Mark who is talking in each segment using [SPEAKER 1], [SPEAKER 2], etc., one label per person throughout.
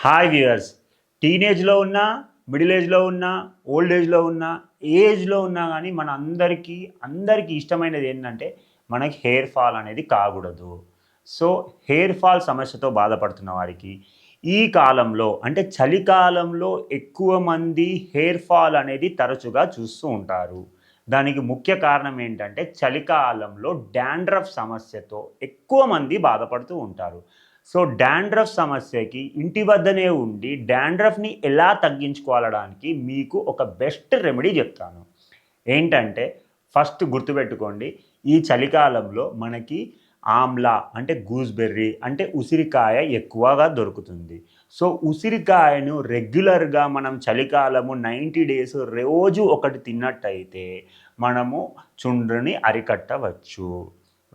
[SPEAKER 1] Hi viewers. టీనేజ్లో ఉన్నా, middle ఏజ్లో ఉన్నా, ఓల్డ్ ఏజ్లో ఉన్నా, ఏజ్లో ఉన్నా కానీ మన అందరికీ ఇష్టమైనది ఏంటంటే మనకి హెయిర్ ఫాల్ అనేది కాకూడదు. సో హెయిర్ ఫాల్ సమస్యతో బాధపడుతున్న వారికి ఈ కాలంలో అంటే చలికాలంలో ఎక్కువ మంది హెయిర్ ఫాల్ అనేది తరచుగా చూస్తూ ఉంటారు. దానికి ముఖ్య కారణం ఏంటంటే చలికాలంలో డాండ్రఫ్ సమస్యతో ఎక్కువ మంది బాధపడుతూ ఉంటారు. సో డాండ్రఫ్ సమస్యకి ఇంటి వద్దనే ఉండి డాండ్రఫ్ని ఎలా తగ్గించుకోవడానికి మీకు ఒక బెస్ట్ రెమెడీ చెప్తాను. ఏంటంటే ఫస్ట్ గుర్తుపెట్టుకోండి, ఈ చలికాలంలో మనకి ఆమ్లా అంటే గూస్బెర్రీ అంటే ఉసిరికాయ ఎక్కువగా దొరుకుతుంది. సో ఉసిరికాయను రెగ్యులర్గా మనం చలికాలము 90 డేస్ రోజు ఒకటి తిన్నట్టయితే మనము చుండ్రుని అరికట్టవచ్చు.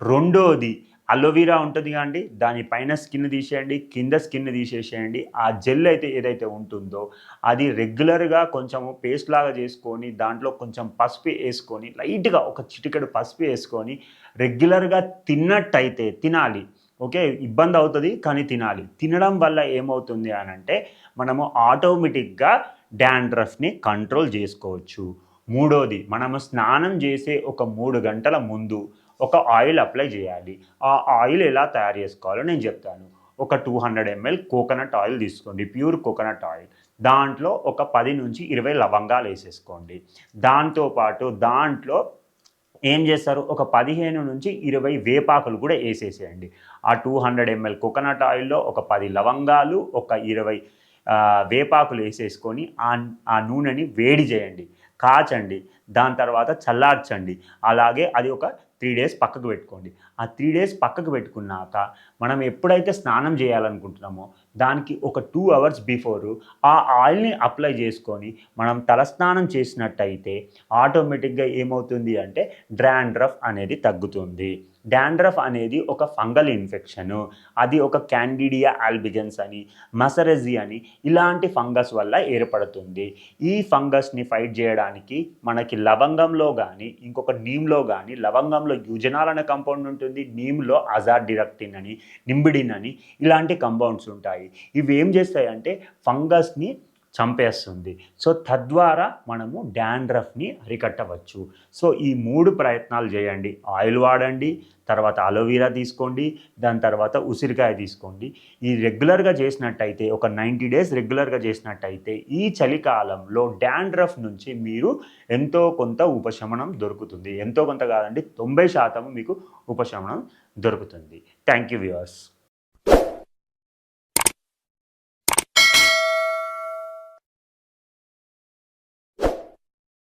[SPEAKER 1] రెండోది అలోవెరా ఉంటుంది అండి, దానిపైన స్కిన్ తీసేయండి, కింద స్కిన్ తీసేసేయండి. ఆ జెల్ అయితే ఏదైతే ఉంటుందో అది రెగ్యులర్గా కొంచెము పేస్ట్ లాగా చేసుకొని దాంట్లో కొంచెం పసుపు వేసుకొని లైట్గా ఒక చిటికెడు పసుపు వేసుకొని రెగ్యులర్గా తిన్నట్టయితే తినాలి. ఓకే, ఇబ్బంది అవుతుంది కానీ తినాలి. తినడం వల్ల ఏమవుతుంది అని అంటే మనము ఆటోమేటిక్గా డాండ్రఫ్ని కంట్రోల్ చేసుకోవచ్చు. మూడోది, మనము స్నానం చేసే ఒక 3 గంటల ముందు ఒక ఆయిల్ అప్లై చేయాలి. ఆ ఆయిల్ ఎలా తయారు చేసుకోవాలో నేను చెప్తాను. ఒక 200 ml కోకోనట్ ఆయిల్ తీసుకోండి, ప్యూర్ కోకోనట్ ఆయిల్. దాంట్లో ఒక 10 నుంచి 20 లవంగాలు వేసేసుకోండి. దాంతోపాటు దాంట్లో ఏం చేస్తారు, ఒక 15 నుంచి 20 వేపాకులు కూడా వేసేసేయండి. ఆ 200 ml కోకోనట్ ఆయిల్లో ఒక 10 లవంగాలు, ఒక 20 వేపాకులు వేసేసుకొని ఆ నూనెని వేడి చేయండి, కాచండి. దాని తర్వాత చల్లార్చండి. అలాగే అది ఒక 3 డేస్ పక్కకు పెట్టుకోండి. ఆ 3 డేస్ పక్కకు పెట్టుకున్నాక మనం ఎప్పుడైతే స్నానం చేయాలనుకుంటున్నామో దానికి ఒక 2 అవర్స్ బిఫోరు ఆ ఆయిల్ని అప్లై చేసుకొని మనం తలస్నానం చేసినట్టయితే ఆటోమేటిక్గా ఏమవుతుంది అంటే డాండ్రఫ్ అనేది తగ్గుతుంది. డాండ్రఫ్ అనేది ఒక ఫంగల్ ఇన్ఫెక్షను. అది ఒక క్యాండిడియా ఆల్బిగన్స్ అని, మసరెజీ అని ఇలాంటి ఫంగస్ వల్ల ఏర్పడుతుంది. ఈ ఫంగస్ని ఫైట్ చేయడానికి మనకి లవంగంలో కానీ ఇంకొక నీమ్లో కానీ, లవంగంలో యూజనాల్ అనే కాంపౌండ్ ఉంటుంది, నీమ్లో అజాడిరక్టిన్ అని, నింబిడిన్ అని ఇలాంటి కాంపౌండ్స్ ఉంటాయి. ఇవి ఏం చేస్తాయంటే ఫంగస్ని చంపేస్తుంది. సో తద్వారా మనము డాండ్రఫ్ని అరికట్టవచ్చు. సో ఈ 3 ప్రయత్నాలు చేయండి. ఆయిల్ వాడండి, తర్వాత అలోవెరా తీసుకోండి, దాని తర్వాత ఉసిరికాయ తీసుకోండి. ఈ రెగ్యులర్గా చేసినట్టయితే ఒక 90 డేస్ రెగ్యులర్గా చేసినట్టయితే ఈ చలికాలంలో డాండ్రఫ్ నుంచి మీరు ఎంతో కొంత ఉపశమనం దొరుకుతుంది. ఎంతో కొంత కాదండి, 90% మీకు ఉపశమనం దొరుకుతుంది. Thank you viewers.